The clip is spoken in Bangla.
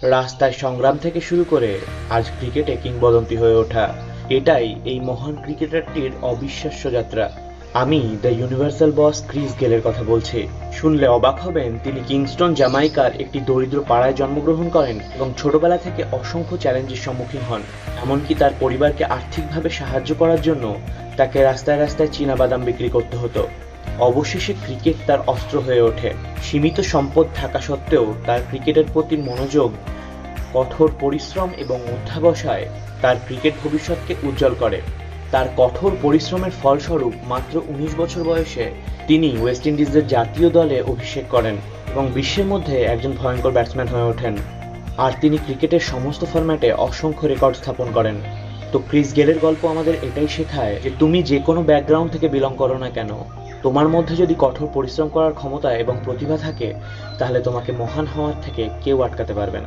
রাস্তায় সংগ্রাম থেকে শুরু করে আজ ক্রিকেটে কিংবদন্তি হয়ে ওঠা, এটাই এই মহান ক্রিকেটারটির অবিশ্বাস্য যাত্রা। আমি দ্য ইউনিভার্সাল বস ক্রিস গেলের কথা বলছি। শুনলে অবাক হবেন, তিনি কিংস্টন জামাইকার একটি দরিদ্র পাড়ায় জন্মগ্রহণ করেন এবং ছোটবেলা থেকে অসংখ্য চ্যালেঞ্জের সম্মুখীন হন। এমনকি তার পরিবারকে আর্থিকভাবে সাহায্য করার জন্য তাকে রাস্তায় রাস্তায় চীনাবাদাম বিক্রি করতে হতো। অবশেষে ক্রিকেট তার অস্ত্র হয়ে ওঠে। সীমিত সম্পদ থাকা সত্ত্বেও তার ক্রিকেটের প্রতি মনোযোগ, কঠোর পরিশ্রম এবং অধ্যবসায় তার ক্রিকেট ভবিষ্যৎকে উজ্জ্বল করে। তার কঠোর পরিশ্রমের ফলস্বরূপ মাত্র ১৯ বছর বয়সে তিনি ওয়েস্ট ইন্ডিজের জাতীয় দলে অভিষেক করেন এবং বিশ্বের মধ্যে একজন ভয়ঙ্কর ব্যাটসম্যান হয়ে ওঠেন। আর তিনি ক্রিকেটের সমস্ত ফরম্যাটে অসংখ্য রেকর্ড স্থাপন করেন। তো ক্রিস গেলের গল্প আমাদের এটাই শেখায় যে তুমি যে কোনো ব্যাকগ্রাউন্ড থেকে বিলং করো না কেন, তোমার মধ্যে যদি কঠোর পরিশ্রম করার ক্ষমতা এবং প্রতিভা থাকে, তাহলে তোমাকে মহান হওয়ার থেকে কেউ আটকাতে পারবে না।